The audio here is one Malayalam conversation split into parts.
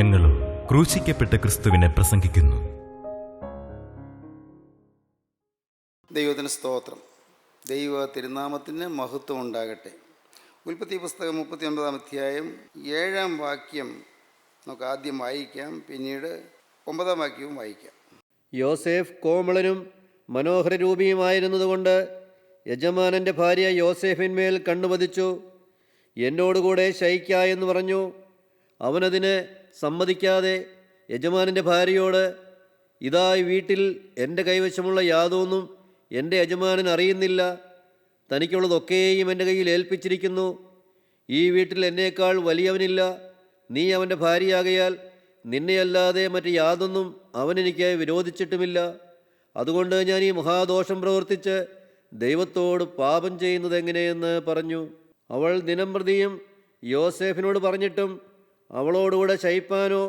ഞങ്ങളും ക്രൂശിക്കപ്പെട്ട ക്രിസ്തുവിനെ പ്രസംഗിക്കുന്നു. ദൈവത്തിന് സ്തോത്രം. ദൈവ തിരുനാമത്തിന് മഹത്വം ഉണ്ടാകട്ടെ. ഉൽപ്പത്തി പുസ്തകം 39 അധ്യായം 7 വാക്യം നമുക്ക് ആദ്യം വായിക്കാം, പിന്നീട് 9 വാക്യവും വായിക്കാം. യോസേഫ് കോമളനും മനോഹരരൂപിയുമായിരുന്നതുകൊണ്ട് യജമാനൻ്റെ ഭാര്യ യോസേഫിന്മേൽ കണ്ണുപതിച്ചു. എന്നോടുകൂടെ ശയിക്ക എന്ന് പറഞ്ഞു. അവനതിന് സമ്മതിക്കാതെ യജമാനൻ്റെ ഭാര്യയോട്, ഇതാ ഈ വീട്ടിൽ എൻ്റെ കൈവശമുള്ള യാതൊന്നും എൻ്റെ യജമാനൻ അറിയുന്നില്ല. തനിക്കുള്ളതൊക്കെയും എൻ്റെ കയ്യിൽ ഏൽപ്പിച്ചിരിക്കുന്നു. ഈ വീട്ടിൽ എന്നേക്കാൾ വലിയവനില്ല. നീ അവൻ്റെ ഭാര്യയാകയാൽ നിന്നെയല്ലാതെ മറ്റ് യാതൊന്നും അവനെനിക്ക് വിരോധിച്ചിട്ടുമില്ല. അതുകൊണ്ട് ഞാൻ ഈ മഹാദോഷം പ്രവർത്തിച്ച് ദൈവത്തോട് പാപം ചെയ്യുന്നത് എങ്ങനെയെന്ന് പറഞ്ഞു. അവൾ ദിനംപ്രതിയും യോസേഫിനോട് പറഞ്ഞിട്ടും അവളോടുകൂടെ ശയിപ്പാനോ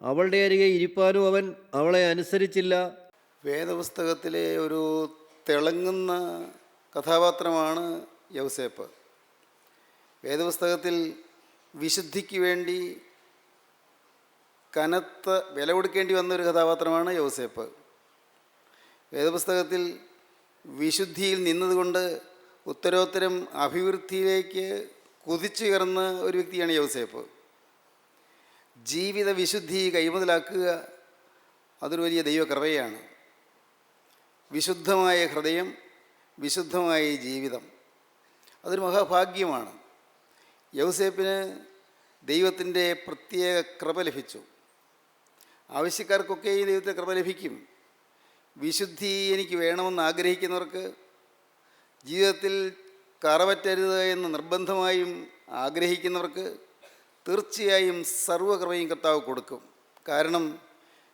അവളുടെ അരികെ ഇരിപ്പാനോ അവൻ അവളെ അനുസരിച്ചില്ല. വേദപുസ്തകത്തിലെ ഒരു തിളങ്ങുന്ന കഥാപാത്രമാണ് യൗസേപ്പ്. വേദപുസ്തകത്തിൽ വിശുദ്ധിക്ക് വേണ്ടി കനത്ത വില കൊടുക്കേണ്ടി വന്നൊരു കഥാപാത്രമാണ് യൗസേപ്പ്. വേദപുസ്തകത്തിൽ വിശുദ്ധിയിൽ നിന്നതുകൊണ്ട് ഉത്തരോത്തരം അഭിവൃദ്ധിയിലേക്ക് കുതിച്ചുയർന്ന ഒരു വ്യക്തിയാണ് യൗസേപ്പ്. ജീവിത വിശുദ്ധി കൈമുതലാക്കുക അതൊരു വലിയ ദൈവകൃപയാണ്. വിശുദ്ധമായ ഹൃദയം, വിശുദ്ധമായ ജീവിതം, അതൊരു മഹാഭാഗ്യമാണ്. യൗസേപ്പിന് ദൈവത്തിൻ്റെ പ്രത്യേക കൃപ ലഭിച്ചു. ആവശ്യക്കാർക്കൊക്കെ ഈ ദൈവത്തിൻ്റെ കൃപ ലഭിക്കും. വിശുദ്ധി എനിക്ക് വേണമെന്ന് ആഗ്രഹിക്കുന്നവർക്ക്, ജീവിതത്തിൽ കറപറ്റരുത് എന്ന് നിർബന്ധമായും ആഗ്രഹിക്കുന്നവർക്ക് തീർച്ചയായും സർവ്വകൃപയും കർത്താവ് കൊടുക്കും. കാരണം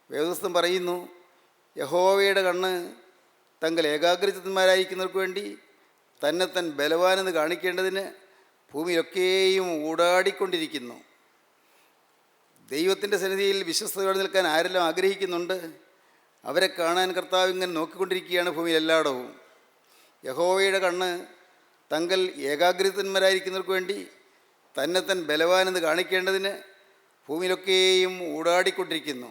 വേദപുസ്തകം പറയുന്നു, യഹോവയുടെ കണ്ണ് തങ്ങൾ ഏകാഗ്രചിത്തന്മാരായിരിക്കുന്നവർക്ക് വേണ്ടി തന്നെത്താൻ ബലവാനെന്ന് കാണിക്കേണ്ടതിന് ഭൂമിയൊക്കെയും ഊടാടിക്കൊണ്ടിരിക്കുന്നു. ദൈവത്തിൻ്റെ സന്നിധിയിൽ വിശ്വസ്തയോടെ നിൽക്കാൻ ആരെല്ലാം ആഗ്രഹിക്കുന്നുണ്ട്, അവരെ കാണാൻ കർത്താവ് ഇങ്ങനെ നോക്കിക്കൊണ്ടിരിക്കുകയാണ് ഭൂമിയിൽ എല്ലായിടവും. യഹോവയുടെ കണ്ണ് തങ്ങൾ ഏകാഗ്രതന്മാരായിരിക്കുന്നവർക്ക് വേണ്ടി തന്നെത്താൻ ബലവാനെന്ന് കാണിക്കേണ്ടതിന് ഭൂമിയിലൊക്കെയും ഊടാടിക്കൊണ്ടിരിക്കുന്നു.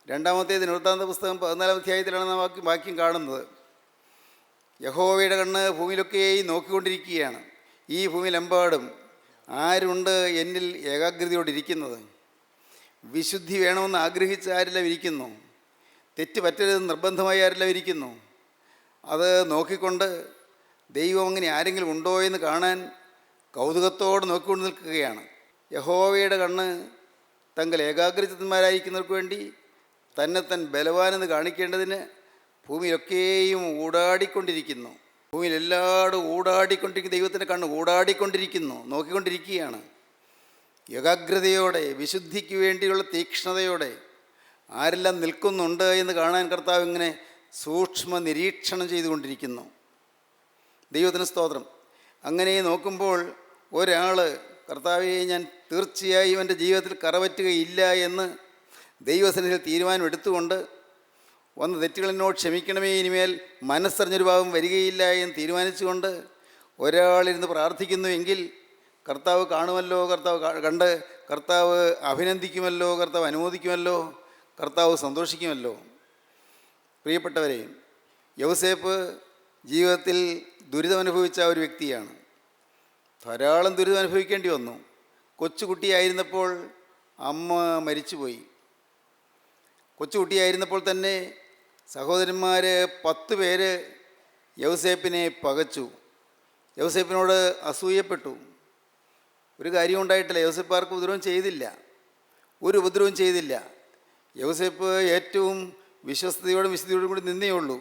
2 ദിനവൃത്താന്ത പുസ്തകം 14 അധ്യായത്തിലാണ് നാം വാക്യം കാണുന്നത്. യഹോവയുടെ കണ്ണ് ഭൂമിയിലൊക്കെയും നോക്കിക്കൊണ്ടിരിക്കുകയാണ്. ഈ ഭൂമിയിലെമ്പാടും ആരുണ്ട് എന്നിൽ ഏകാഗ്രതയോടിരിക്കുന്നത്? വിശുദ്ധി വേണമെന്ന് ആഗ്രഹിച്ച് ആരെല്ലാം ഇരിക്കുന്നു? തെറ്റ് പറ്റരുതെന്ന് നിർബന്ധമായി ആരെല്ലാം ഇരിക്കുന്നു? അത് നോക്കിക്കൊണ്ട് ദൈവം അങ്ങനെ ആരെങ്കിലും ഉണ്ടോ എന്ന് കാണാൻ കൗതുകത്തോടെ നോക്കിക്കൊണ്ട് നിൽക്കുകയാണ്. യഹോവയുടെ കണ്ണ് തങ്ങൾ ഏകാഗ്രചിത്തന്മാരായിരിക്കുന്നവർക്ക് വേണ്ടി തന്നെത്താൻ ബലവാനെന്ന് കാണിക്കേണ്ടതിന് ഭൂമിയിലൊക്കെയും ഊടാടിക്കൊണ്ടിരിക്കുന്നു. ഭൂമിയിൽ എല്ലായിടും ഊടാടിക്കൊണ്ടിരിക്കുന്ന ദൈവത്തിൻ്റെ കണ്ണ് ഊടാടിക്കൊണ്ടിരിക്കുന്നു, നോക്കിക്കൊണ്ടിരിക്കുകയാണ്. ഏകാഗ്രതയോടെ, വിശുദ്ധിക്ക് വേണ്ടിയുള്ള തീക്ഷ്ണതയോടെ ആരെല്ലാം നിൽക്കുന്നുണ്ട് എന്ന് കാണാൻ കർത്താവ് ഇങ്ങനെ സൂക്ഷ്മ നിരീക്ഷണം ചെയ്തുകൊണ്ടിരിക്കുന്നു. ദൈവത്തിന് സ്തോത്രം. അങ്ങനെ നോക്കുമ്പോൾ ഒരാൾ, കർത്താവെ ഞാൻ തീർച്ചയായും എൻ്റെ ജീവിതത്തിൽ കറപറ്റുകയില്ല എന്ന് ദൈവസന്നിധിയിൽ തീരുമാനമെടുത്തുകൊണ്ട്, വന്ന തെറ്റുകളെന്നോട് ക്ഷമിക്കണമേ, ഇനിമേൽ മനസ്സറിഞ്ഞൊരു ഭാവം വരികയില്ല എന്ന് തീരുമാനിച്ചുകൊണ്ട് ഒരാളിരുന്ന് പ്രാർത്ഥിക്കുന്നുവെങ്കിൽ കർത്താവ് കാണുമല്ലോ, കർത്താവ് കണ്ട് കർത്താവ് അഭിനന്ദിക്കുമല്ലോ, കർത്താവ് അനുമോദിക്കുമല്ലോ, കർത്താവ് സന്തോഷിക്കുമല്ലോ. പ്രിയപ്പെട്ടവരെ, യൗസേപ്പ് ജീവിതത്തിൽ ദുരിതമനുഭവിച്ച ഒരു വ്യക്തിയാണ്. ധാരാളം ദുരിതം അനുഭവിക്കേണ്ടി വന്നു. കൊച്ചുകുട്ടിയായിരുന്നപ്പോൾ അമ്മ മരിച്ചുപോയി. കൊച്ചുകുട്ടിയായിരുന്നപ്പോൾ തന്നെ സഹോദരന്മാർ 10 പേര് യൗസേപ്പിനെ പകച്ചു, യൗസേപ്പിനോട് അസൂയപ്പെട്ടു. ഒരു കാര്യം ഉണ്ടായിട്ടില്ല. യൗസേപ്പ് ആർക്കും ഉപദ്രവം ചെയ്തില്ല, ഒരു ഉപദ്രവം ചെയ്തില്ല. യൗസേപ്പ് ഏറ്റവും വിശ്വസ്തയോടും വിശുദ്ധിയോടും കൂടി നിന്നേ ഉള്ളൂ.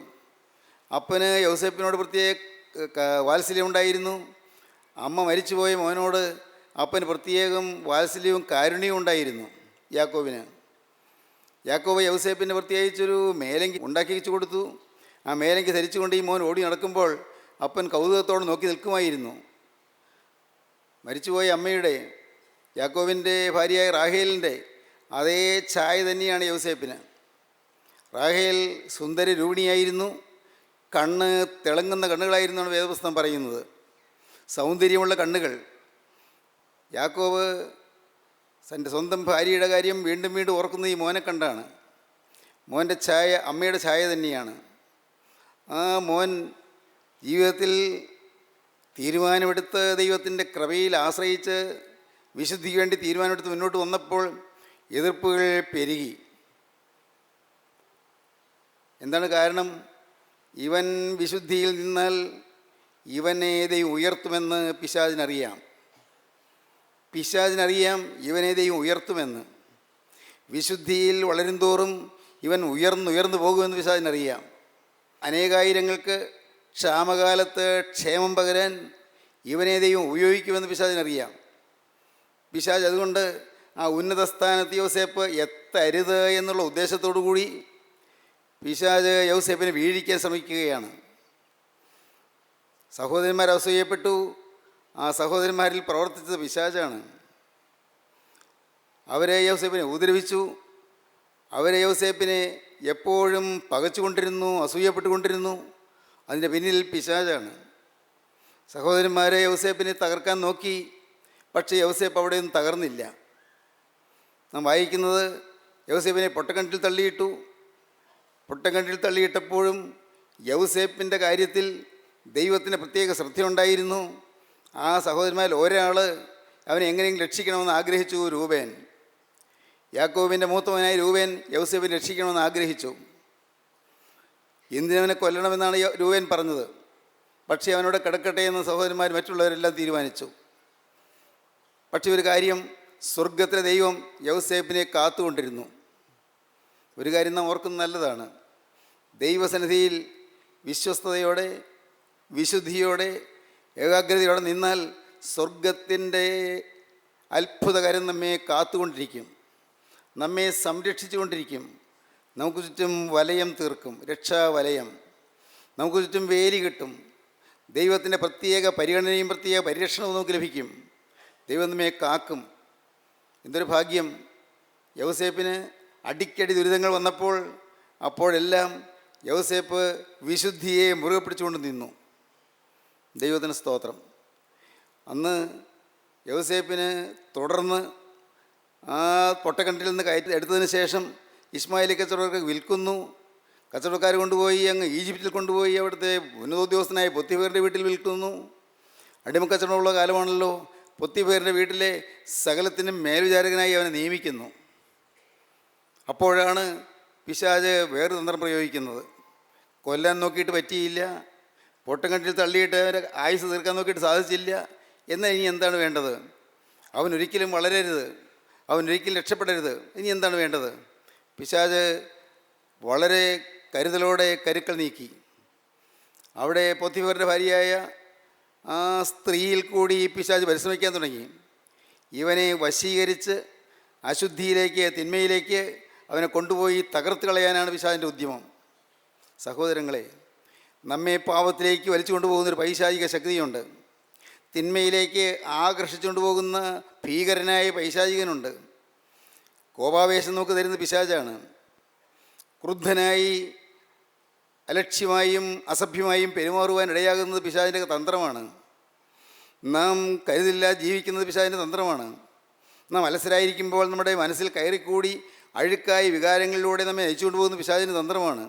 അപ്പന് യൗസേപ്പിനോട് പ്രത്യേക വാത്സല്യം ഉണ്ടായിരുന്നു. അമ്മ മരിച്ചുപോയ മോനോട് അപ്പന് പ്രത്യേകം വാത്സല്യവും കാരുണ്യവും ഉണ്ടായിരുന്നു. യാക്കോബ് യൗസേപ്പിന് പ്രത്യേകിച്ചൊരു മേലങ്കി ഉണ്ടാക്കി വെച്ച് കൊടുത്തു. ആ മേലങ്കി ധരിച്ചുകൊണ്ട് ഈ മോൻ ഓടി നടക്കുമ്പോൾ അപ്പൻ കൗതുകത്തോടെ നോക്കി നിൽക്കുമായിരുന്നു. മരിച്ചുപോയ അമ്മയുടെ, യാക്കോബിൻ്റെ ഭാര്യയായ റാഹേലിൻ്റെ അതേ ഛായ തന്നെയാണ് യൗസേപ്പിന്. റാഹേൽ സുന്ദര രൂപിണിയായിരുന്നു, കണ്ണ് തിളങ്ങുന്ന കണ്ണുകളായിരുന്നാണ് വേദപുസ്തകം പറയുന്നത്. സൗന്ദര്യമുള്ള കണ്ണുകൾ. യാക്കോബ് തൻ്റെ സ്വന്തം ഭാര്യയുടെ കാര്യം വീണ്ടും വീണ്ടും ഓർക്കുന്നത് ഈ മോനെ കണ്ടാണ്. മോൻ്റെ ഛായ അമ്മയുടെ ഛായ തന്നെയാണ്. ആ മോൻ ജീവിതത്തിൽ തീരുമാനമെടുത്ത് ദൈവത്തിൻ്റെ കൃപയിൽ ആശ്രയിച്ച് വിശുദ്ധിക്ക് വേണ്ടി തീരുമാനമെടുത്ത് മുന്നോട്ട് വന്നപ്പോൾ എതിർപ്പുകൾ പെരുകി. എന്താണ് കാരണം? ഇവൻ വിശുദ്ധിയിൽ നിന്നാൽ ഇവനെ ദൈവം ഉയർത്തുമെന്ന് പിശാചിനറിയാം. ഇവനെ ദൈവം ഉയർത്തുമെന്ന്. വിശുദ്ധിയിൽ വളരും തോറും ഇവൻ ഉയർന്നു പോകുമെന്ന് പിശാചിനറിയാം. അനേകായിരങ്ങൾക്ക് ക്ഷാമകാലത്ത് ക്ഷേമം പകരാൻ ഇവനെ ദൈവം ഉപയോഗിക്കുമെന്ന് പിശാചിനറിയാം. പിശാച് അതുകൊണ്ട് ആ ഉന്നത സ്ഥാനത്ത് യോസേപ്പ് എത്തരുത് എന്നുള്ള ഉദ്ദേശത്തോടു കൂടി പിശാച് യോസേപ്പിനെ വീഴിക്കാൻ ശ്രമിക്കുകയാണ്. സഹോദരന്മാർ അസൂയപ്പെട്ടു. ആ സഹോദരന്മാരിൽ പ്രവർത്തിച്ചത് പിശാചാണ്. അവരെ യോസേപ്പിനെ ഉപദ്രവിച്ചു. അവരെ യോസേപ്പിനെ എപ്പോഴും പകച്ചുകൊണ്ടിരുന്നു, അസൂയപ്പെട്ടുകൊണ്ടിരുന്നു. അതിൻ്റെ പിന്നിൽ പിശാചാണ്. സഹോദരന്മാരെ യോസേപ്പിനെ തകർക്കാൻ നോക്കി. പക്ഷേ യോസേപ്പ് അവിടെയൊന്നും തകർന്നില്ല. നാം വായിക്കുന്നത് യോസേപ്പിനെ പൊട്ടക്കിണറ്റിൽ തള്ളിയിട്ടു. പൊട്ടക്കിണറ്റിൽ തള്ളിയിട്ടപ്പോഴും യോസേപ്പിൻ്റെ കാര്യത്തിൽ ദൈവത്തിന് പ്രത്യേക ശ്രദ്ധയുണ്ടായിരുന്നു. ആ സഹോദരന്മാരിൽ ഒരാൾ അവനെ എങ്ങനെയെങ്കിലും രക്ഷിക്കണമെന്ന് ആഗ്രഹിച്ചു. രൂബേൻ, യാക്കോബിൻ്റെ മൂത്തവനായ രൂബേൻ യോസേപ്പിനെ രക്ഷിക്കണമെന്ന് ആഗ്രഹിച്ചു. എന്തിനവനെ കൊല്ലണമെന്നാണ് രൂബേൻ പറഞ്ഞത്. പക്ഷേ അവനോട് കിടക്കട്ടെ എന്ന് സഹോദരന്മാർ മറ്റുള്ളവരെല്ലാം തീരുമാനിച്ചു. പക്ഷേ ഒരു കാര്യം, സ്വർഗത്തിലെ ദൈവം യോസേപ്പിനെ കാത്തുകൊണ്ടിരുന്നു. ഒരു കാര്യം നാം ഓർക്കുന്നത് നല്ലതാണ്. ദൈവസന്നിധിയിൽ വിശ്വസ്തയോടെ, വിശുദ്ധിയോടെ, ഏകാഗ്രതയോടെ നിന്നാൽ സ്വർഗത്തിൻ്റെ അത്ഭുതകരം നമ്മെ കാത്തുകൊണ്ടിരിക്കും, നമ്മെ സംരക്ഷിച്ചു കൊണ്ടിരിക്കും. നമുക്ക് ചുറ്റും വലയം തീർക്കും, രക്ഷാവലയം. നമുക്ക് ചുറ്റും വേലി കിട്ടും. ദൈവത്തിൻ്റെ പ്രത്യേക പരിഗണനയും പ്രത്യേക പരിരക്ഷണവും നമുക്ക് ലഭിക്കും. ദൈവം നമ്മെ കാക്കും. എന്തൊരു ഭാഗ്യം! യൗസേപ്പിന് അടിക്കടി ദുരിതങ്ങൾ വന്നപ്പോൾ അപ്പോഴെല്ലാം യൗസേപ്പ് വിശുദ്ധിയെ മുറുകെ പിടിച്ചുകൊണ്ട് നിന്നു. ദൈവത്തിന് സ്തോത്രം. അന്ന് യൗസേപ്പിന് തുടർന്ന് ആ പൊട്ടക്കിണറ്റിൽ നിന്ന് എടുത്തതിന് ശേഷം ഇസ്മായേലി കച്ചവടക്കാർക്ക് വിൽക്കുന്നു. കച്ചവടക്കാർ കൊണ്ടുപോയി അങ്ങ് ഈജിപ്തിൽ കൊണ്ടുപോയി അവിടുത്തെ ഉന്നതോദ്യോഗസ്ഥനായ പൊത്തിഫേറിൻ്റെ വീട്ടിൽ വിൽക്കുന്നു. അടിമക്കച്ചവടമുള്ള കാലമാണല്ലോ. പൊത്തിഫേറിൻ്റെ വീട്ടിലെ സകലത്തിനും മേൽവിചാരകനായി അവനെ നിയമിക്കുന്നു. അപ്പോഴാണ് പിശാച് വേറൊരു തന്ത്രം പ്രയോഗിക്കുന്നത്. കൊല്ലാൻ നോക്കിയിട്ട് പറ്റിയില്ല, പൊട്ടക്കിണറ്റിൽ തള്ളിയിട്ട് അവരെ ആയുസ് തീർക്കാൻ നോക്കിയിട്ട് സാധിച്ചില്ല. എന്നാൽ ഇനി എന്താണ് വേണ്ടത്? അവനൊരിക്കലും വളരരുത്, അവനൊരിക്കലും രക്ഷപ്പെടരുത്. ഇനി എന്താണ് വേണ്ടത്? പിശാച് വളരെ കരുതലോടെ കരുക്കൾ നീക്കി. അവിടെ പൊത്തിഫേറിൻ്റെ ഭാര്യയായ ആ സ്ത്രീയിൽ കൂടി പിശാച് പരിശ്രമിക്കാൻ തുടങ്ങി. ഇവനെ വശീകരിച്ച് അശുദ്ധിയിലേക്ക്, തിന്മയിലേക്ക് അവനെ കൊണ്ടുപോയി തകർത്ത് കളയാനാണ് പിശാചിൻ്റെ ഉദ്യമം. സഹോദരങ്ങളെ, നമ്മെ പാപത്തിലേക്ക് വലിച്ചു കൊണ്ടുപോകുന്നൊരു പൈശാചിക ശക്തിയുണ്ട്. തിന്മയിലേക്ക് ആകർഷിച്ചുകൊണ്ട് പോകുന്ന ഭീകരനായ പൈശാചികനുണ്ട്. കോപാവേശം നമുക്ക് തരുന്ന പിശാചാണ്. ക്രുദ്ധനായി അലക്ഷ്യമായും അസഭ്യമായും പെരുമാറുവാൻ ഇടയാകുന്നത് പിശാചിൻ്റെ തന്ത്രമാണ്. നാം കരുതില്ല ജീവിക്കുന്നത് പിശാചിൻ്റെ തന്ത്രമാണ്. നാം അലസരായിരിക്കുമ്പോൾ നമ്മുടെ മനസ്സിൽ കയറിക്കൂടി അഴുക്കായ വികാരങ്ങളിലൂടെ നമ്മെ നയിച്ചുകൊണ്ട് പോകുന്ന പിശാചിൻ്റെ തന്ത്രമാണ്.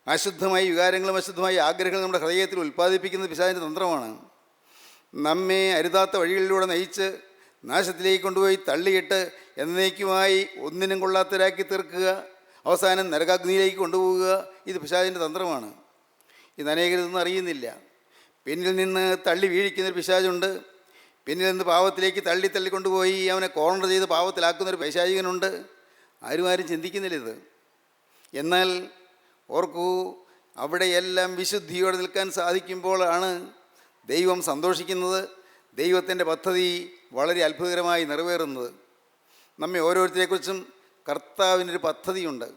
അശുദ്ധമായ വികാരങ്ങളും അശുദ്ധമായ ആഗ്രഹങ്ങളും നമ്മുടെ ഹൃദയത്തിൽ ഉൽപ്പാദിപ്പിക്കുന്നത് പിശാചിൻ്റെ തന്ത്രമാണ്. നമ്മെ അരുതാത്ത വഴികളിലൂടെ നയിച്ച് നാശത്തിലേക്ക് കൊണ്ടുപോയി തള്ളിയിട്ട് എന്നേക്കുമായി ഒന്നിനും കൊള്ളാത്തവരാക്കി തീർക്കുക, അവസാനം നരകാഗ്നിയിലേക്ക് കൊണ്ടുപോവുക. ഇത് പിശാചിൻ്റെ തന്ത്രമാണ്. ഇത് അനേകരിതൊന്നും അറിയുന്നില്ല. പിന്നിൽ നിന്ന് തള്ളി വീഴിക്കുന്നൊരു പിശാചുണ്ട്. പിന്നിൽ നിന്ന് പാവത്തിലേക്ക് തള്ളിക്കൊണ്ടുപോയി അവനെ കോർണർ ചെയ്ത് പാവത്തിലാക്കുന്നൊരു പൈശാചികനുണ്ട്. ആരും ചിന്തിക്കുന്നില്ല ഇത്. എന്നാൽ ഓർക്കൂ, അവിടെയെല്ലാം വിശുദ്ധിയോടെ നിൽക്കാൻ സാധിക്കുമ്പോഴാണ് ദൈവം സന്തോഷിക്കുന്നത്. ദൈവത്തിൻ്റെ പദ്ധതി വളരെ അത്ഭുതകരമായി നിറവേറുന്നത്. നമ്മെ ഓരോരുത്തരെക്കുറിച്ചും കർത്താവിനൊരു പദ്ധതിയുണ്ട്.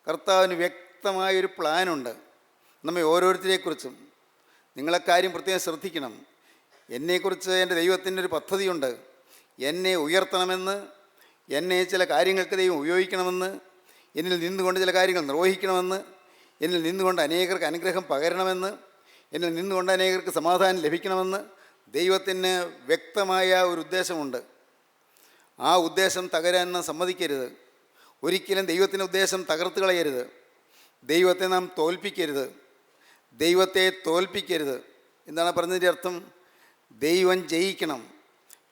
കർത്താവിന് വ്യക്തമായൊരു പ്ലാനുണ്ട് നമ്മെ ഓരോരുത്തരെക്കുറിച്ചും. നിങ്ങളെക്കാര്യം പ്രത്യേകം ശ്രദ്ധിക്കണം. എന്നെക്കുറിച്ച് എൻ്റെ ദൈവത്തിൻ്റെ ഒരു പദ്ധതിയുണ്ട്. എന്നെ ഉയർത്തണമെന്ന്, എന്നെ ചില കാര്യങ്ങൾക്ക് ദൈവം ഉപയോഗിക്കണമെന്ന്, എന്നിൽ നിന്നുകൊണ്ട് ചില കാര്യങ്ങൾ നിർവഹിക്കണമെന്ന്, എന്നിൽ നിന്നുകൊണ്ട് അനേകർക്ക് അനുഗ്രഹം പകരണമെന്ന്, എന്നിൽ നിന്നുകൊണ്ട് അനേകർക്ക് സമാധാനം ലഭിക്കണമെന്ന് ദൈവത്തിന് വ്യക്തമായ ഒരു ഉദ്ദേശമുണ്ട്. ആ ഉദ്ദേശം തകരാൻ നാം സമ്മതിക്കരുത്. ഒരിക്കലും ദൈവത്തിൻ്റെ ഉദ്ദേശം തകർത്ത് കളയരുത്. ദൈവത്തെ നാം തോൽപ്പിക്കരുത്. ദൈവത്തെ തോൽപ്പിക്കരുത്. എന്താണ് പറഞ്ഞതിൻ്റെ അർത്ഥം? ദൈവം ജയിക്കണം,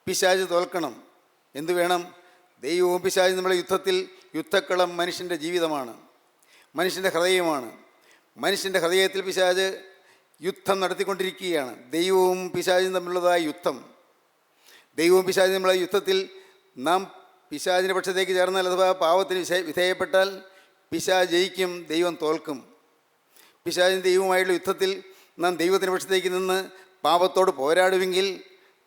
പിശാച് തോൽക്കണം. എന്തു വേണം? ദൈവവും പിശാചും നമ്മുടെ യുദ്ധത്തിൽ, യുദ്ധക്കളം മനുഷ്യൻ്റെ ജീവിതമാണ്, മനുഷ്യൻ്റെ ഹൃദയമാണ്. മനുഷ്യൻ്റെ ഹൃദയത്തിൽ പിശാച് യുദ്ധം നടത്തിക്കൊണ്ടിരിക്കുകയാണ്. ദൈവവും പിശാചും തമ്മിലുള്ളതായ യുദ്ധം. ദൈവവും പിശാചും തമ്മിലുള്ള യുദ്ധത്തിൽ നാം പിശാചിൻ്റെ പക്ഷത്തേക്ക് ചേർന്നാൽ, അഥവാ പാവത്തിന് വിധേയപ്പെട്ടാൽ പിശാച് ജയിക്കും, ദൈവം തോൽക്കും. പിശാചിനും ദൈവവുമായുള്ള യുദ്ധത്തിൽ നാം ദൈവത്തിൻ്റെ പക്ഷത്തേക്ക് നിന്ന് പാപത്തോട് പോരാടുമെങ്കിൽ,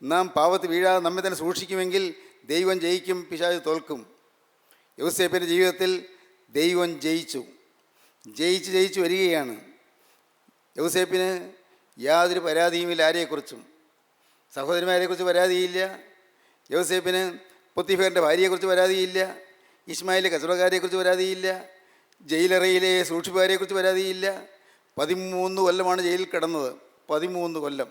നാം പാപത്തിൽ വീഴാതെ നമ്മെ തന്നെ സൂക്ഷിക്കുമെങ്കിൽ ദൈവം ജയിക്കും, പിശാച് തോൽക്കും. യോസേപ്പിൻ്റെ ജീവിതത്തിൽ ദൈവം ജയിച്ചു വരികയാണ്. യോസേപ്പിന് യാതൊരു പരാതിയുമില്ല ആരെക്കുറിച്ചും. സഹോദരിമാരെക്കുറിച്ച് പരാതിയില്ല. യോസേപ്പിന് പൊത്തിഫേറിൻ്റെ ഭാര്യയെക്കുറിച്ച് പരാതിയില്ല. ഇസ്മായിലെ കച്ചവടക്കാരെക്കുറിച്ച് പരാതിയില്ല. ജയിലറയിലെ സൂക്ഷിപ്പുകാരെക്കുറിച്ച് പരാതിയില്ല. 13 കൊല്ലമാണ് ജയിലിൽ കിടന്നത്. 13 കൊല്ലം.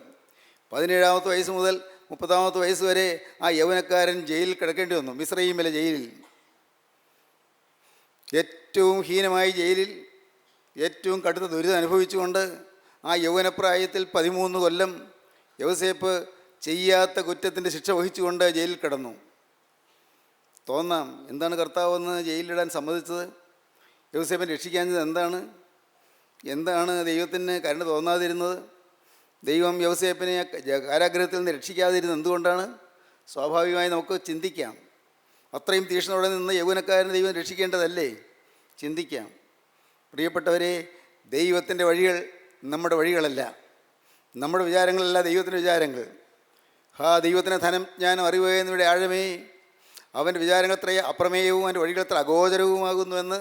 17-ാമത്തെ വയസ്സ് മുതൽ 30-ാമത്തെ വയസ്സ് വരെ ആ യൗവനക്കാരൻ ജയിലിൽ കിടക്കേണ്ടി വന്നു. മിസ്രയീമിലെ ജയിലിൽ, ഏറ്റവും ഹീനമായ ജയിലിൽ, ഏറ്റവും കടുത്ത ദുരിതം അനുഭവിച്ചുകൊണ്ട് ആ യൗവനപ്രായത്തിൽ 13 കൊല്ലം യോസേപ്പ് ചെയ്യാത്ത കുറ്റത്തിൻ്റെ ശിക്ഷ വഹിച്ചുകൊണ്ട് ജയിലിൽ കിടന്നു. തോന്നാം, എന്താണ് കർത്താവെന്ന് ജയിലിലിടാൻ സമ്മതിച്ചത്? യോസേപ്പിനെ രക്ഷിക്കാഞ്ഞത് എന്താണ് ദൈവത്തിന് കരുണ തോന്നാതിരുന്നത്? ദൈവം യോസേപ്പിനെ കാരാഗ്രഹത്തിൽ നിന്ന് രക്ഷിക്കാതിരുന്നത് എന്തുകൊണ്ടാണ്? സ്വാഭാവികമായി നമുക്ക് ചിന്തിക്കാം. അത്രയും തീക്ഷ്ണതയോടെ നിന്ന് യൗവനക്കാരനെ ദൈവം രക്ഷിക്കേണ്ടതല്ലേ? ചിന്തിക്കാം. പ്രിയപ്പെട്ടവരെ, ദൈവത്തിൻ്റെ വഴികൾ നമ്മുടെ വഴികളല്ല, നമ്മുടെ വിചാരങ്ങളല്ല ദൈവത്തിൻ്റെ വിചാരങ്ങൾ. ദൈവത്തിന് ധനം, ജ്ഞാനം, അറിവ് എന്നിവയുടെ ആഴമേ, അവൻ്റെ വിചാരങ്ങൾ എത്ര അപ്രമേയവും അവൻ്റെ വഴികൾ എത്ര അഗോചരവുമാകുന്നുവെന്ന്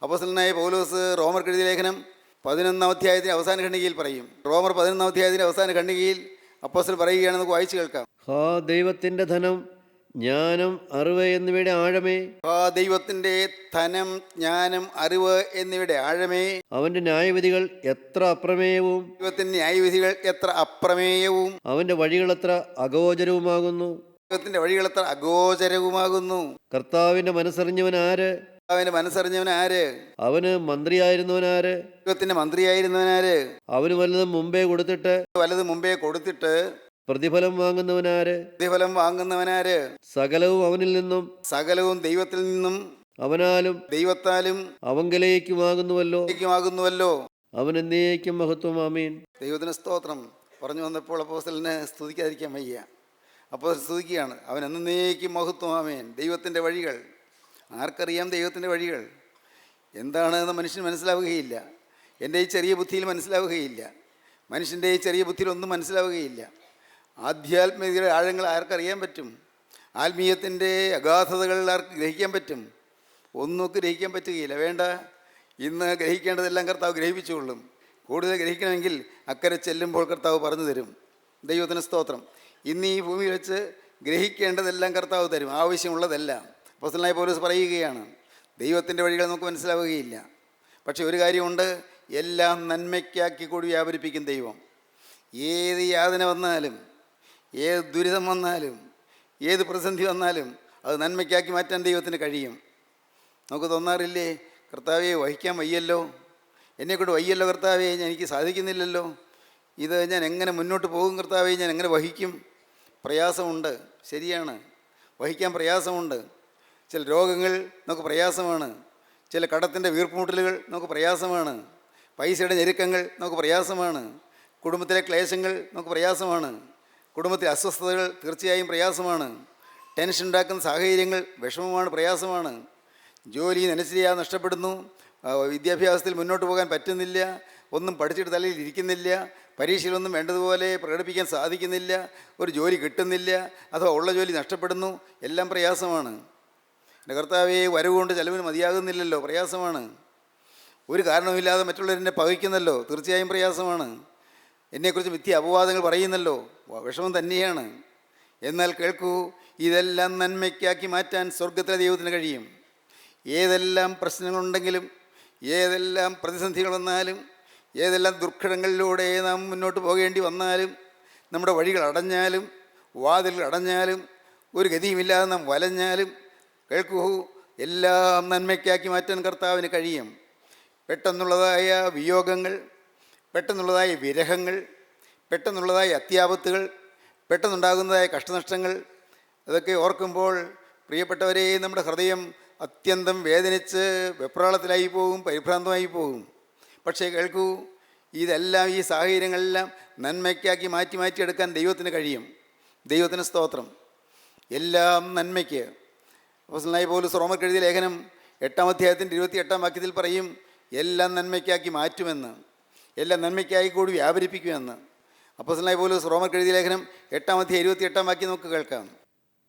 അപ്പോസ്തലനായ പൗലോസ് റോമർക്ക് എഴുതിയ ലേഖനം 11-ാം അധ്യായത്തിൻ്റെ അവസാന ഖണ്ഡികയിൽ പറയും. റോമർ 11-ാം അധ്യായത്തിൻ്റെ അവസാന ഖണ്ഡികയിൽ അപ്പോസ്തലൻ പറയുകയാണെന്ന് നമുക്ക് വായിച്ചു കേൾക്കാം. ദൈവത്തിൻ്റെ ധനം, ജ്ഞാനം, അറിവ് എന്നിവയുടെ ആഴമേ, ദൈവത്തിൻ്റെ ധനം, ജ്ഞാനം, അറിവ് എന്നിവയുടെ ആഴമേ, അവൻ്റെ ന്യായവിധികൾ എത്ര അപ്രമേയവും, ദൈവത്തിൻ്റെ ന്യായവിധികൾ എത്ര അപ്രമേയവും, അവൻ്റെ വഴികൾ എത്ര അഗോചരവുമാകുന്നു. ദൈവത്തിൻ്റെ വഴികൾ എത്ര അഗോചരവുമാകുന്നു. കർത്താവിൻ്റെ മനസ്സറിഞ്ഞവൻ ആര്? അവൻ്റെ മനസ്സറിഞ്ഞവൻ ആര്? അവന് മന്ത്രിയായിരുന്നവൻ ആര്? ദൈവത്തിൻ്റെ മന്ത്രിയായിരുന്നവൻ ആര്? അവന് വല്ലതും മുമ്പേ കൊടുത്തിട്ട് പ്രതിഫലം വാങ്ങുന്നവനാര്? പ്രതിഫലം വാങ്ങുന്നവനാര്? സകലവും അവനിൽ നിന്നും, സകലവും ദൈവത്തിൽ നിന്നും, അവനാലും ദൈവത്താലും അവങ്കലേക്കുമാകുന്നുവല്ലോ. അവൻ എന്നേക്കും മഹത്വം. ആമീൻ. ദൈവത്തിന് സ്തോത്രം. പറഞ്ഞു വന്നപ്പോൾ അപ്പോസ്തലനെ സ്തുതിക്കാതിരിക്കാൻ വയ്യ. അപ്പോൾ സ്തുതിക്കുകയാണ്, അവൻ എന്നേക്കും മഹത്വം. ആമേൻ. ദൈവത്തിൻ്റെ വഴികൾ ആർക്കറിയാം? ദൈവത്തിൻ്റെ വഴികൾ എന്താണെന്ന് മനുഷ്യന് മനസ്സിലാവുകയില്ല. എൻ്റെ ഈ ചെറിയ ബുദ്ധിയിൽ മനസ്സിലാവുകയില്ല. മനുഷ്യൻ്റെ ഈ ചെറിയ ബുദ്ധിയിലൊന്നും മനസ്സിലാവുകയില്ല. ആധ്യാത്മികതയുടെ ആഴങ്ങൾ ആർക്കറിയാൻ പറ്റും? ആത്മീയത്തിൻ്റെ അഗാധതകൾ ആർക്ക് ഗ്രഹിക്കാൻ പറ്റും? ഒന്നും ഗ്രഹിക്കാൻ പറ്റുകയില്ല. വേണ്ട, ഇന്ന് ഗ്രഹിക്കേണ്ടതെല്ലാം കർത്താവ് ഗ്രഹിപ്പിച്ചുകൊള്ളും. കൂടുതൽ ഗ്രഹിക്കണമെങ്കിൽ അക്കരെ ചെല്ലുമ്പോൾ കർത്താവ് പറഞ്ഞു തരും. ദൈവത്തിന് സ്തോത്രം. ഇന്ന് ഈ ഭൂമിയിൽ വെച്ച് ഗ്രഹിക്കേണ്ടതെല്ലാം കർത്താവ് തരും, ആവശ്യമുള്ളതെല്ലാം. അപ്പോസ്തലനായ പൗലോസ് പറയുകയാണ്, ദൈവത്തിൻ്റെ വഴികൾ നമുക്ക് മനസ്സിലാവുകയില്ല. പക്ഷേ ഒരു കാര്യമുണ്ട്, എല്ലാം നന്മയ്ക്കാക്കി കൂടി വ്യാപരിപ്പിക്കും ദൈവം. ഏത് യാതന വന്നാലും, ഏത് ദുരിതം വന്നാലും, ഏത് പ്രതിസന്ധി വന്നാലും അത് നന്മയ്ക്കാക്കി മാറ്റാൻ ദൈവത്തിന് കഴിയും. നമുക്ക് തോന്നാറില്ലേ, കർത്താവെ വഹിക്കാൻ വയ്യല്ലോ, എന്നെക്കൊണ്ട് വയ്യല്ലോ കർത്താവെ, എനിക്ക് സാധിക്കുന്നില്ലല്ലോ, ഇത് ഞാൻ എങ്ങനെ മുന്നോട്ട് പോകും കർത്താവെ, ഞാൻ എങ്ങനെ വഹിക്കും? പ്രയാസമുണ്ട്, ശരിയാണ്, വഹിക്കാൻ പ്രയാസമുണ്ട്. ചില രോഗങ്ങൾ നമുക്ക് പ്രയാസമാണ്, ചില കടത്തിൻ്റെ വീർപ്പുമുട്ടലുകൾ നമുക്ക് പ്രയാസമാണ്, പൈസയുടെ ഞെരുക്കങ്ങൾ നമുക്ക് പ്രയാസമാണ്, കുടുംബത്തിലെ ക്ലേശങ്ങൾ നമുക്ക് പ്രയാസമാണ്, കുടുംബത്തിലെ അസ്വസ്ഥതകൾ തീർച്ചയായും പ്രയാസമാണ്, ടെൻഷൻ ഉണ്ടാക്കുന്ന സാഹചര്യങ്ങൾ വിഷമമാണ്, പ്രയാസമാണ്, ജോലി നനശ്ചര്യ നഷ്ടപ്പെടുന്നു, വിദ്യാഭ്യാസത്തിൽ മുന്നോട്ട് പോകാൻ പറ്റുന്നില്ല, ഒന്നും പഠിച്ചിട്ട് തലയിൽ ഇരിക്കുന്നില്ല, പരീക്ഷയിലൊന്നും വേണ്ടതുപോലെ പ്രകടിപ്പിക്കാൻ സാധിക്കുന്നില്ല, ഒരു ജോലി കിട്ടുന്നില്ല, അഥവാ ഉള്ള ജോലി നഷ്ടപ്പെടുന്നു, എല്ലാം പ്രയാസമാണ്. എൻ്റെ കർത്താവെ, വരവുകൊണ്ട് ചിലവിന് മതിയാകുന്നില്ലല്ലോ, പ്രയാസമാണ്. ഒരു കാരണവുമില്ലാതെ മറ്റുള്ളവരെന്നെ പകയ്ക്കുന്നല്ലോ, തീർച്ചയായും പ്രയാസമാണ്. എന്നെക്കുറിച്ച് മിഥ്യ അപവാദങ്ങൾ പറയുന്നല്ലോ, വിഷമം തന്നെയാണ്. എന്നാൽ കേൾക്കൂ, ഇതെല്ലാം നന്മയ്ക്കാക്കി മാറ്റാൻ സ്വർഗത്തിലെ ദൈവത്തിന് കഴിയും. ഏതെല്ലാം പ്രശ്നങ്ങളുണ്ടെങ്കിലും, ഏതെല്ലാം പ്രതിസന്ധികൾ വന്നാലും, ഏതെല്ലാം ദുർഘടങ്ങളിലൂടെ നാം മുന്നോട്ട് പോകേണ്ടി വന്നാലും, നമ്മുടെ വഴികൾ അടഞ്ഞാലും, വാതിലുകൾ അടഞ്ഞാലും, ഒരു ഗതിയുമില്ലാതെ നാം വലഞ്ഞാലും കേൾക്കൂ, എല്ലാം നന്മയ്ക്കാക്കി മാറ്റാൻ കർത്താവിന് കഴിയും. പെട്ടെന്നുള്ളതായ വിയോഗങ്ങൾ, പെട്ടെന്നുള്ളതായ വിരഹങ്ങൾ, പെട്ടെന്നുള്ളതായ അത്യാപത്തുകൾ, പെട്ടെന്നുണ്ടാകുന്നതായ കഷ്ടനഷ്ടങ്ങൾ, അതൊക്കെ ഓർക്കുമ്പോൾ പ്രിയപ്പെട്ടവരെ നമ്മുടെ ഹൃദയം അത്യന്തം വേദനിച്ച് വെപ്രാളത്തിലായി പോകും, പരിഭ്രാന്തമായി പോകും. പക്ഷേ കേൾക്കൂ, ഇതെല്ലാം, ഈ സാഹചര്യങ്ങളെല്ലാം നന്മയ്ക്കാക്കി മാറ്റിയെടുക്കാൻ ദൈവത്തിന് കഴിയും. ദൈവത്തിന് സ്തോത്രം. എല്ലാം നന്മയ്ക്ക്. അപ്പോസ്തലനായ പൗലോസ് റോമർക്ക് എഴുതിയ ലേഖനം 8-ാം അധ്യായത്തിൻ്റെ 28-ാം വാക്യത്തിൽ പറയും, എല്ലാം നന്മയ്ക്കാക്കി മാറ്റുമെന്ന്, എല്ലാം നന്മയ്ക്കായി കൂടി വ്യാപരിപ്പിക്കുമെന്ന്. അപ്പോസ്തലനായ പൗലോസ് റോമർക്ക് എഴുതിയ ലേഖനം 8-ാം അധ്യായം 28-ാം വാക്യം നമുക്ക് കേൾക്കാം.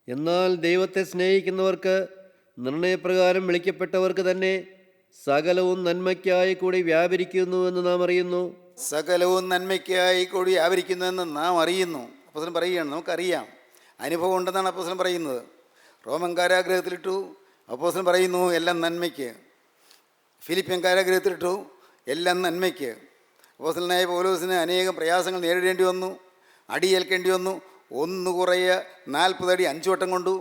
എന്നാൽ ദൈവത്തെ സ്നേഹിക്കുന്നവർക്ക്, നിർണയപ്രകാരം വിളിക്കപ്പെട്ടവർക്ക് തന്നെ സകലവും നന്മയ്ക്കായി കൂടി വ്യാപരിക്കുന്നുവെന്ന് നാം അറിയുന്നു. സകലവും നന്മയ്ക്കായി കൂടി വ്യാപരിക്കുന്നുവെന്ന് നാം അറിയുന്നു. അപ്പോസ്തലൻ പറയുകയാണ്, നമുക്കറിയാം, അനുഭവം ഉണ്ടെന്നാണ് അപ്പോസ്തലൻ പറയുന്നത്. റോമൻ കാരാഗ്രഹത്തിലിട്ടു, അപ്പോസ്തലൻ പറയുന്നു എല്ലാം നന്മയ്ക്ക്. ഫിലിപ്പിയൻ കാരാഗ്രഹത്തിലിട്ടു, എല്ലാം നന്മയ്ക്ക്. അപ്പോസ്തലനായ പൗലോസിന് അനേകം പ്രയാസങ്ങൾ നേരിടേണ്ടി വന്നു, അടിയേൽക്കേണ്ടി വന്നു. ഒന്ന് കുറയ 40 അടി 5 വട്ടം കൊണ്ടു.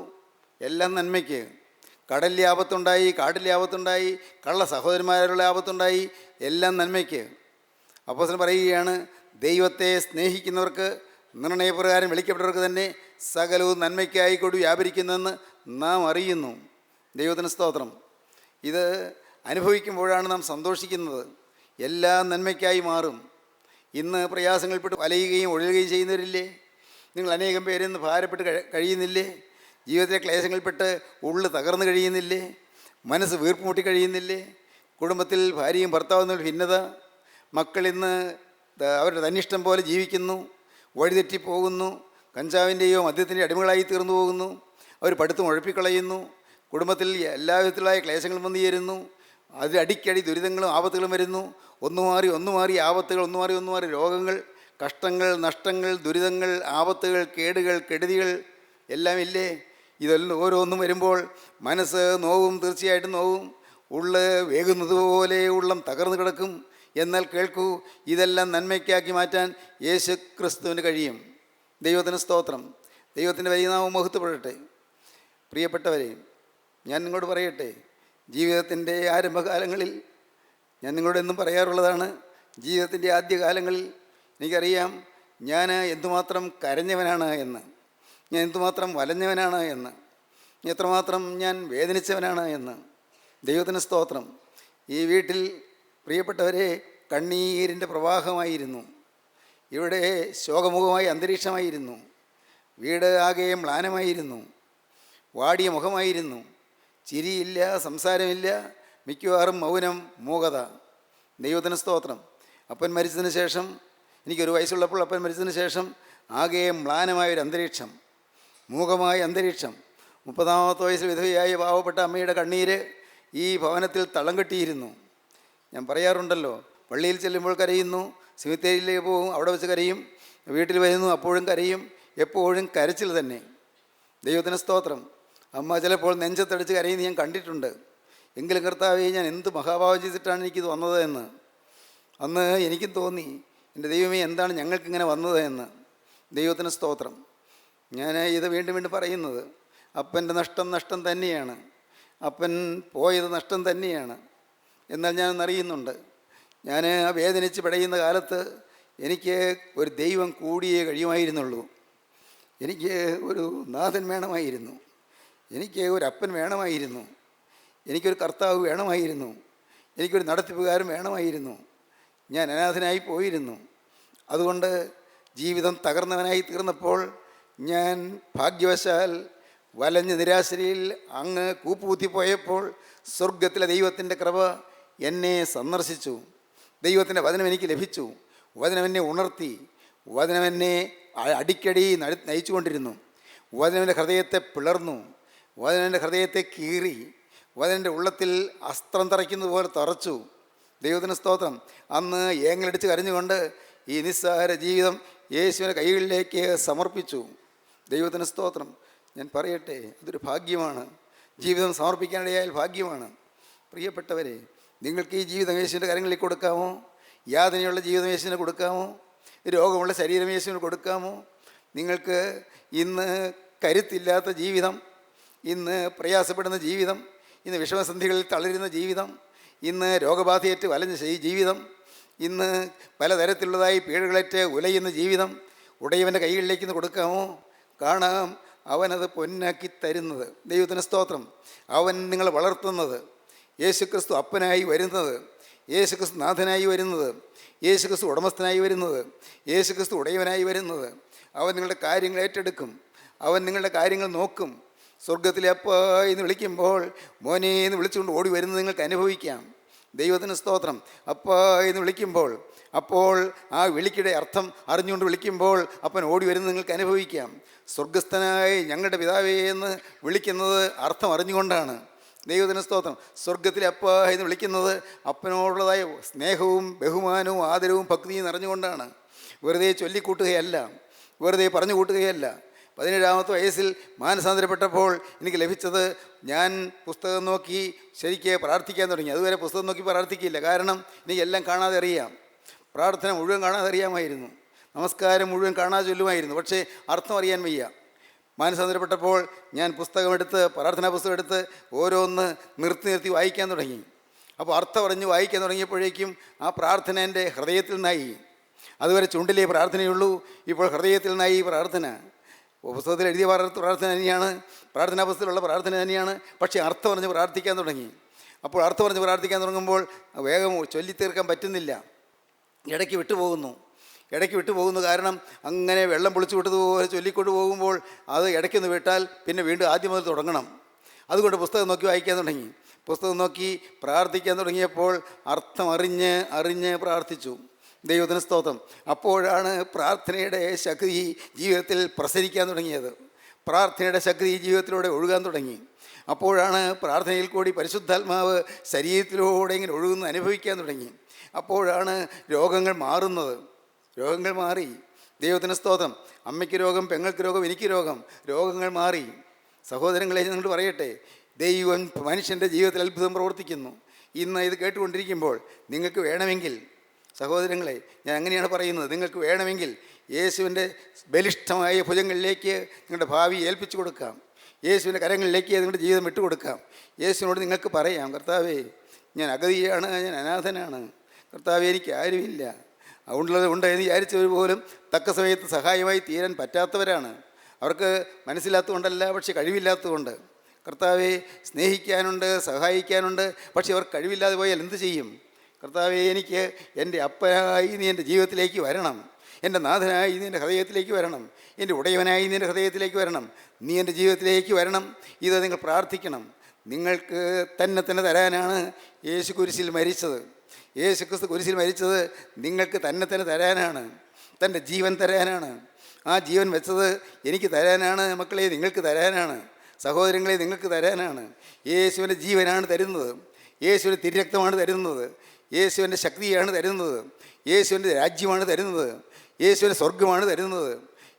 എല്ലാം നന്മയ്ക്ക്. കടലിലെ ആപത്തുണ്ടായി, കാട്ടിലെ ആപത്തുണ്ടായി, കള്ള സഹോദരന്മാരുടെ ആപത്തുണ്ടായി, എല്ലാം നന്മയ്ക്ക്. അപ്പോസ്തലൻ പറയുകയാണ്, ദൈവത്തെ സ്നേഹിക്കുന്നവർക്ക്, നിർണയപ്രകാരം വിളിക്കപ്പെട്ടവർക്ക് തന്നെ സകലവും നന്മയ്ക്കായി കൂടി വ്യാപരിക്കുന്നുവെന്ന് നാം അറിയുന്നു. ദൈവത്തിന് സ്തോത്രം. ഇത് അനുഭവിക്കുമ്പോഴാണ് നാം സന്തോഷിക്കുന്നത്. എല്ലാം നന്മയ്ക്കായി മാറും. ഇന്ന് പ്രയാസങ്ങൾപ്പെട്ട് വലയുകയും ഒഴുകുകയും ചെയ്യുന്നവരില്ലേ? നിങ്ങൾ അനേകം പേരിന്ന് ഭാരപ്പെട്ട് കഴിയുന്നില്ലേ? ജീവിതത്തിലെ ക്ലേശങ്ങൾപ്പെട്ട് ഉള്ളു തകർന്നു കഴിയുന്നില്ലേ? മനസ്സ് വീർപ്പുമുട്ടി കഴിയുന്നില്ലേ? കുടുംബത്തിൽ ഭാര്യയും ഭർത്താവും തമ്മിൽ ഭിന്നത, മക്കളിന്ന് അവരുടെ തന്നിഷ്ടം പോലെ ജീവിക്കുന്നു, വഴിതെറ്റിപ്പോകുന്നു, കഞ്ചാവിൻ്റെയോ മദ്യത്തിൻ്റെ അടിമകളായി തീർന്നു പോകുന്നു, അവർ പഠിത്തം ഉഴപ്പിക്കളയുന്നു, കുടുംബത്തിൽ എല്ലാ വിധത്തിലായ ക്ലേശങ്ങളും വന്നു ചേരുന്നു, അതിൽ അടിക്കടി ദുരിതങ്ങളും ആപത്തുകളും വരുന്നു. ഒന്നു മാറി ആപത്തുകൾ, ഒന്നു മാറി രോഗങ്ങൾ, കഷ്ടങ്ങൾ, നഷ്ടങ്ങൾ, ദുരിതങ്ങൾ, ആപത്തുകൾ, കേടുകൾ, കെടുതികൾ എല്ലാം ഇല്ലേ? ഇതെല്ലാം ഓരോന്നും വരുമ്പോൾ മനസ്സ് നോവും, തീർച്ചയായിട്ടും നോവും. ഉള്ള് വേകുന്നത് പോലെ ഉള്ളം തകർന്നു കിടക്കും. എന്നാൽ കേൾക്കൂ, ഇതെല്ലാം നന്മയ്ക്കാക്കി മാറ്റാൻ യേശു ക്രിസ്തുവിന് കഴിയും. ദൈവത്തിന് സ്തോത്രം. ദൈവത്തിൻ്റെ വലിയ നാമം മഹത്വപ്പെടട്ടെ. പ്രിയപ്പെട്ടവരെ, ഞാൻ നിങ്ങളോട് പറയട്ടെ, ജീവിതത്തിൻ്റെ ആരംഭകാലങ്ങളിൽ ഞാൻ നിങ്ങളോട് എന്നും പറയാറുള്ളതാണ്, ജീവിതത്തിൻ്റെ ആദ്യകാലങ്ങളിൽ എനിക്കറിയാം ഞാൻ എന്തുമാത്രം കരഞ്ഞവനാണ് എന്ന്, ഞാൻ എന്തുമാത്രം വലഞ്ഞവനാണ് എന്ന്, എത്രമാത്രം ഞാൻ വേദനിച്ചവനാണ് എന്ന്. ദൈവത്തിന് സ്തോത്രം. ഈ വീട്ടിൽ പ്രിയപ്പെട്ടവരെ കണ്ണീരിൻ്റെ പ്രവാഹമായിരുന്നു. ഇവിടെ ശോകമുഖമായ അന്തരീക്ഷമായിരുന്നു. വീട് ആകെ മ്ലാനമായിരുന്നു. വാടിയ മുഖമായിരുന്നു. ചിരിയില്ല, സംസാരമില്ല, മിക്കവാറും മൗനം, മൂകത. ദൈവത്തിന് സ്തോത്രം. അപ്പൻ മരിച്ചതിന് ശേഷം, എനിക്കൊരു വയസ്സുള്ളപ്പോൾ അപ്പൻ മരിച്ചതിന് ശേഷം ആകെ മ്ലാനമായൊരു അന്തരീക്ഷം, മൂകമായ അന്തരീക്ഷം. 30-ാമത്തെ വയസ്സിൽ വിധവയായ പാവപ്പെട്ട അമ്മയുടെ കണ്ണീര് ഈ ഭവനത്തിൽ തളം കെട്ടിയിരുന്നു. ഞാൻ പറയാറുണ്ടല്ലോ, പള്ളിയിൽ ചെല്ലുമ്പോൾ കരയുന്നു, സെമിത്തേരിയിലേക്ക് പോകും, അവിടെ വെച്ച് കരയും, വീട്ടിൽ വരുന്നു, അപ്പോഴും കരയും, എപ്പോഴും കരച്ചിൽ തന്നെ. ദൈവത്തിന് സ്തോത്രം. അമ്മ ചിലപ്പോൾ നെഞ്ചത്തടിച്ച് കരയുന്നത് ഞാൻ കണ്ടിട്ടുണ്ട്. എങ്കിലും കർത്താവേ, ഞാൻ എന്ത് മഹാഭാവം ചെയ്തിട്ടാണ് എനിക്കിത് വന്നത് എന്ന് അന്ന് എനിക്കും തോന്നി. എൻ്റെ ദൈവമേ, എന്താണ് ഞങ്ങൾക്കിങ്ങനെ വന്നത് എന്ന്. ദൈവത്തിന് സ്തോത്രം. ഞാൻ ഇത് വീണ്ടും വീണ്ടും പറയുന്നത്, അപ്പൻ്റെ നഷ്ടം തന്നെയാണ്, അപ്പൻ പോയത് നഷ്ടം തന്നെയാണ്. എന്നാൽ ഞാനൊന്നറിയുന്നുണ്ട്, ഞാൻ ആ വേദനിച്ച് പിടയുന്ന കാലത്ത് എനിക്ക് ഒരു ദൈവം കൂടിയേ കഴിയുമായിരുന്നുള്ളൂ. എനിക്ക് ഒരു നാഥൻ വേണമായിരുന്നു, എനിക്ക് ഒരു അപ്പൻ വേണമായിരുന്നു, എനിക്കൊരു കർത്താവ് വേണമായിരുന്നു, എനിക്കൊരു നടത്തിപ്പുകാരൻ വേണമായിരുന്നു. ഞാൻ അനാഥനായി പോയിരുന്നു. അതുകൊണ്ട് ജീവിതം തകർന്നവനായി തീർന്നപ്പോൾ ഞാൻ ഭാഗ്യവശാൽ വലഞ്ഞ നിരാശയിൽ അങ്ങ് കൂപ്പുകുത്തിപ്പോയപ്പോൾ സ്വർഗത്തിലെ ദൈവത്തിൻ്റെ കൃപ എന്നെ സന്ദർശിച്ചു. ദൈവത്തിൻ്റെ വചനം എനിക്ക് ലഭിച്ചു. വചനം എന്നെ ഉണർത്തി. വചനം എന്നെ അടിക്കടി നയിച്ചുകൊണ്ടിരുന്നു. വചനം എൻ്റെ ഹൃദയത്തെ പിളർന്നു. വചനം എൻ്റെ ഹൃദയത്തെ കീറി. വചനം എൻ്റെ ഉള്ളത്തിൽ അസ്ത്രം തറയ്ക്കുന്നത് പോലെ തറച്ചു. ദൈവത്തിന് സ്തോത്രം. അന്ന് ഏങ്ങലടിച്ച് കരഞ്ഞുകൊണ്ട് ഈ നിസ്സാര ജീവിതം യേശുവിൻ്റെ കൈകളിലേക്ക് സമർപ്പിച്ചു. ദൈവത്തിന് സ്തോത്രം. ഞാൻ പറയട്ടെ, അതൊരു ഭാഗ്യമാണ്. ജീവിതം സമർപ്പിക്കാനിടയായാൽ ഭാഗ്യമാണ്. പ്രിയപ്പെട്ടവരെ, നിങ്ങൾക്ക് ഈ ജീവിതം യേശുവിൻ്റെ കരങ്ങളിൽ കൊടുക്കാമോ? യാതനയുള്ള ജീവിതം യേശുവിന് കൊടുക്കാമോ? രോഗമുള്ള ശരീരം യേശുവിന് കൊടുക്കാമോ? നിങ്ങൾക്ക് ഇന്ന് കരുത്തില്ലാത്ത ജീവിതം, ഇന്ന് പ്രയാസപ്പെടുന്ന ജീവിതം, ഇന്ന് വിഷമസന്ധികളിൽ തളരുന്ന ജീവിതം, ഇന്ന് രോഗബാധയേറ്റ് വലഞ്ഞ ജീവിതം, ഇന്ന് പലതരത്തിലുള്ളതായി പീഡകളേറ്റ് ഉലയുന്ന ജീവിതം ഉടയവൻ്റെ കൈകളിലേക്ക് ഇന്ന് കൊടുക്കാമോ? കാണാം അവനത് പൊന്നാക്കി തരുന്നത്. ദൈവത്തിന് സ്തോത്രം. അവൻ നിങ്ങളെ വളർത്തുന്നത്, യേശുക്രിസ്തു അപ്പനായി വരുന്നത്, യേശുക്രിസ്തു നാഥനായി വരുന്നത്, യേശുക്രിസ്തു ഉടമസ്ഥനായി വരുന്നത്, യേശുക്രിസ്തു ഉടയവനായി വരുന്നത്. അവൻ നിങ്ങളുടെ കാര്യങ്ങൾ ഏറ്റെടുക്കും, അവൻ നിങ്ങളുടെ കാര്യങ്ങൾ നോക്കും. സ്വർഗത്തിലെ അപ്പ എന്ന് വിളിക്കുമ്പോൾ മോനെ എന്ന് വിളിച്ചുകൊണ്ട് ഓടി വരുന്നത് നിങ്ങൾക്ക് അനുഭവിക്കാം. ദൈവത്തിന് സ്തോത്രം. അപ്പ എന്ന് വിളിക്കുമ്പോൾ, അപ്പോൾ ആ വിളിയുടെ അർത്ഥം അറിഞ്ഞുകൊണ്ട് വിളിക്കുമ്പോൾ അപ്പൻ ഓടി വരുന്നത് നിങ്ങൾക്ക് അനുഭവിക്കാം. സ്വർഗസ്ഥനായി ഞങ്ങളുടെ പിതാവേ എന്ന് വിളിക്കുന്നത് അർത്ഥം അറിഞ്ഞുകൊണ്ടാണ്. ദൈവത്തിന് സ്തോത്രം. സ്വർഗത്തിലെ അപ്പ എന്ന് വിളിക്കുന്നത് അപ്പനോടുള്ളതായ സ്നേഹവും ബഹുമാനവും ആദരവും ഭക്തിയും നിറഞ്ഞുകൊണ്ടാണ്. വെറുതെ ചൊല്ലിക്കൂട്ടുകയല്ല, വെറുതെ പറഞ്ഞു കൂട്ടുകയല്ല. 17-ാമത്തെ വയസ്സിൽ മാനസാന്തരപ്പെട്ടപ്പോൾ എനിക്ക് ലഭിച്ചത്, ഞാൻ പുസ്തകം നോക്കി ശരിക്ക് പ്രാർത്ഥിക്കാൻ തുടങ്ങി. അതുവരെ പുസ്തകം നോക്കി പ്രാർത്ഥിക്കില്ല, കാരണം എനിക്കെല്ലാം കാണാതെ അറിയാം. പ്രാർത്ഥന മുഴുവൻ കാണാതെ അറിയാമായിരുന്നു, നമസ്കാരം മുഴുവൻ കാണാതെ ചൊല്ലുമായിരുന്നു, പക്ഷേ അർത്ഥം അറിയാൻ വയ്യ. മാനസാന്തരപ്പെട്ടപ്പോൾ ഞാൻ പുസ്തകമെടുത്ത്, പ്രാർത്ഥനാ പുസ്തകം എടുത്ത് ഓരോന്ന് നിർത്തി വായിക്കാൻ തുടങ്ങി. അപ്പോൾ അർത്ഥം അറിഞ്ഞ് വായിക്കാൻ തുടങ്ങിയപ്പോഴേക്കും ആ പ്രാർത്ഥന എൻ്റെ ഹൃദയത്തിൽ നിന്നായി. അതുവരെ ചുണ്ടിലേ പ്രാർത്ഥനയുള്ളൂ, ഇപ്പോൾ ഹൃദയത്തിൽ നിന്നായി പ്രാർത്ഥന. പുസ്തകത്തിൽ എഴുതിയ പ്രാർത്ഥന തന്നെയാണ്, പ്രാർത്ഥനാ പുസ്തകത്തിലുള്ള പ്രാർത്ഥന തന്നെയാണ്, പക്ഷേ അർത്ഥം പറഞ്ഞ് പ്രാർത്ഥിക്കാൻ തുടങ്ങി. അപ്പോൾ അർത്ഥം പറഞ്ഞ് പ്രാർത്ഥിക്കാൻ തുടങ്ങുമ്പോൾ വേഗം ചൊല്ലിത്തീർക്കാൻ പറ്റുന്നില്ല, ഇടയ്ക്ക് വിട്ടുപോകുന്നു. കാരണം അങ്ങനെ വെള്ളം പൊളിച്ചു വിട്ടതുപോലെ ചൊല്ലിക്കൊണ്ട് പോകുമ്പോൾ അത് ഇടയ്ക്കൊന്ന് വിട്ടാൽ പിന്നെ വീണ്ടും ആദ്യം മുതൽ തുടങ്ങണം. അതുകൊണ്ട് പുസ്തകം നോക്കി വായിക്കാൻ തുടങ്ങി. പുസ്തകം നോക്കി പ്രാർത്ഥിക്കാൻ തുടങ്ങിയപ്പോൾ അർത്ഥം അറിഞ്ഞ് പ്രാർത്ഥിച്ചു. ദൈവത്തിന് സ്തോത്രം. അപ്പോഴാണ് പ്രാർത്ഥനയുടെ ശക്തി ജീവിതത്തിൽ പ്രസരിക്കാൻ തുടങ്ങിയത്. പ്രാർത്ഥനയുടെ ശക്തി ജീവിതത്തിലൂടെ ഒഴുകാൻ തുടങ്ങി. അപ്പോഴാണ് പ്രാർത്ഥനയിൽ കൂടി പരിശുദ്ധാത്മാവ് ശരീരത്തിലൂടെ ഇങ്ങനെ ഒഴുകുന്ന അനുഭവിക്കാൻ തുടങ്ങി. അപ്പോഴാണ് രോഗങ്ങൾ മാറുന്നത്. രോഗങ്ങൾ മാറി. ദൈവത്തിന് സ്തോത്രം. അമ്മയ്ക്ക് രോഗം, പെങ്ങൾക്ക് രോഗം, എനിക്ക് രോഗങ്ങൾ മാറി. സഹോദരങ്ങളെ, നിങ്ങളോട് പറയട്ടെ, ദൈവം മനുഷ്യൻ്റെ ജീവിതത്തിൽ അത്ഭുതം പ്രവർത്തിക്കുന്നു. ഇന്ന് ഇത് കേട്ടുകൊണ്ടിരിക്കുമ്പോൾ നിങ്ങൾക്ക് വേണമെങ്കിൽ, സഹോദരങ്ങളെ, ഞാൻ അങ്ങനെയാണ് പറയുന്നത്, നിങ്ങൾക്ക് വേണമെങ്കിൽ യേശുവിൻ്റെ ബലിഷ്ഠമായ ഭുജങ്ങളിലേക്ക് നിങ്ങളുടെ ഭാവി ഏൽപ്പിച്ചു കൊടുക്കാം. യേശുവിൻ്റെ കരങ്ങളിലേക്ക് നിങ്ങളുടെ ജീവിതം വിട്ടുകൊടുക്കാം. യേശുവിനോട് നിങ്ങൾക്ക് പറയാം, കർത്താവേ, ഞാൻ അഗതിയാണ്, ഞാൻ അനാഥനാണ്, കർത്താവേ, എനിക്ക് ആരുമില്ല. അതുകൊണ്ടുള്ളത് എന്ന് വിചാരിച്ചവർ പോലും തക്ക സമയത്ത് സഹായമായി തീരാൻ പറ്റാത്തവരാണ്. അവർക്ക് മനസ്സിലാത്തതുകൊണ്ടല്ല, പക്ഷെ കഴിവില്ലാത്തതുകൊണ്ട്. കർത്താവെ, സ്നേഹിക്കാനുണ്ട്, സഹായിക്കാനുണ്ട്, പക്ഷെ അവർ കഴിവില്ലാതെ പോയാൽ എന്ത് ചെയ്യും? കർത്താവെ, എനിക്ക് എൻ്റെ അപ്പനായി നീ എൻ്റെ ജീവിതത്തിലേക്ക് വരണം, എൻ്റെ നാഥനായി നീ എൻ്റെ ഹൃദയത്തിലേക്ക് വരണം, എൻ്റെ ഉടയവനായി നീ എൻ്റെ ഹൃദയത്തിലേക്ക് വരണം, നീ എൻ്റെ ജീവിതത്തിലേക്ക് വരണം. ഇത് നിങ്ങൾ പ്രാർത്ഥിക്കണം. നിങ്ങൾക്ക് തന്നെ തരാനാണ് യേശു കുരിശിൽ മരിച്ചത്. യേശുക്രിസ്തു കുരിശിൽ മരിച്ചത് നിങ്ങൾക്ക് തന്നെ തരാനാണ്, തൻ്റെ ജീവൻ തരാനാണ്. ആ ജീവൻ വെച്ചത് എനിക്ക് തരാനാണ്. മക്കളെ, നിങ്ങൾക്ക് തരാനാണ്. സഹോദരങ്ങളെ, നിങ്ങൾക്ക് തരാനാണ്. യേശുവിൻ്റെ ജീവനാണ് തരുന്നത്, യേശുവിൻ്റെ തിരുരക്തമാണ് തരുന്നത്, യേശുവിൻ്റെ ശക്തിയാണ് തരുന്നത്, യേശുവിൻ്റെ രാജ്യമാണ് തരുന്നത്, യേശുവിൻ്റെ സ്വർഗമാണ് തരുന്നത്,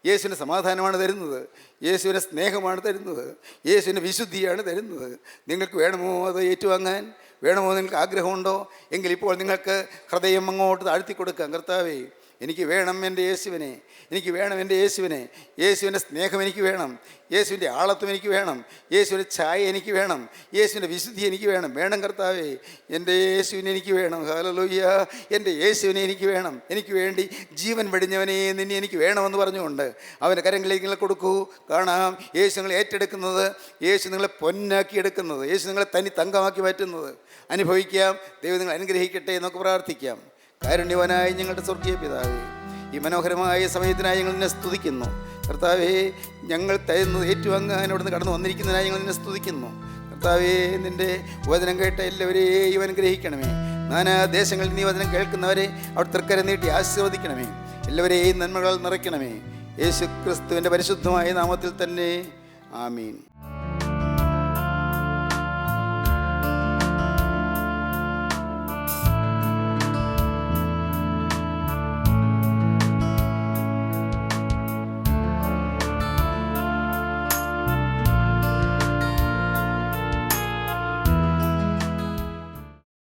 യേശുവിൻ്റെ സമാധാനമാണ് തരുന്നത്, യേശുവിൻ്റെ സ്നേഹമാണ് തരുന്നത്, യേശുവിൻ്റെ വിശുദ്ധിയാണ് തരുന്നത്. നിങ്ങൾക്ക് വേണമോ അത് ഏറ്റുവാങ്ങാൻ? വേണമോ? നിങ്ങൾക്ക് ആഗ്രഹമുണ്ടോ? എങ്കിൽ ഇപ്പോൾ നിങ്ങൾക്ക് ഹൃദയം അങ്ങോട്ട് താഴ്ത്തി കൊടുക്കാം. കർത്താവേ, എനിക്ക് വേണം എൻ്റെ യേശുവിനെ, എനിക്ക് വേണം എൻ്റെ യേശുവിനെ. യേശുവിൻ്റെ സ്നേഹം എനിക്ക് വേണം, യേശുവിൻ്റെ ആളത്വം എനിക്ക് വേണം, യേശുവിൻ്റെ ഛായ എനിക്ക് വേണം, യേശുവിൻ്റെ വിശുദ്ധി എനിക്ക് വേണം. വേണം കർത്താവേ, എൻ്റെ യേശുവിനെ എനിക്ക് വേണം. ഹല്ലേലൂയ, എൻ്റെ യേശുവിനെ എനിക്ക് വേണം. എനിക്ക് വേണ്ടി ജീവൻ വെടിഞ്ഞവനെ നിന്നെ എനിക്ക് വേണമെന്ന് പറഞ്ഞുകൊണ്ട് അവൻ്റെ കരങ്ങളിലേക്ക് നിങ്ങളെ കൊടുക്കൂ. കാണാം യേശു നിങ്ങളെ ഏറ്റെടുക്കുന്നത്, യേശു നിങ്ങളെ പൊന്നാക്കി എടുക്കുന്നത്, യേശു നിങ്ങളെ തനി തങ്കമാക്കി മാറ്റുന്നത് അനുഭവിക്കാം. ദൈവം നിങ്ങൾ അനുഗ്രഹിക്കട്ടെ. നമുക്ക് പ്രാർത്ഥിക്കാം. കാരുണ്യവാനായ ഞങ്ങളുടെ സ്വർഗീയ പിതാവേ, ഈ മനോഹരമായ സമയത്തിനായി ഞങ്ങൾ നിന്നെ സ്തുതിക്കുന്നു. കർത്താവേ, ഞങ്ങൾ തരുന്നത് ഏറ്റുവാങ്ങാൻ അവിടുന്ന് കടന്നു വന്നിരിക്കുന്നതിനായി ഞങ്ങൾ നിന്നെ സ്തുതിക്കുന്നു. കർത്താവേ, നിൻ്റെ വചനം കേട്ട എല്ലാവരെയും അനുഗ്രഹിക്കണമേ. നാനാ ദേശങ്ങളിൽ നീ വചനം കേൾക്കുന്നവരെ അവിടെ തൃക്കരം നീട്ടി ആശീർവദിക്കണമേ. എല്ലാവരെയും നന്മകൾ നിറയ്ക്കണമേ. യേശു ക്രിസ്തുവിൻ്റെ പരിശുദ്ധമായ നാമത്തിൽ തന്നെ. ആമീൻ.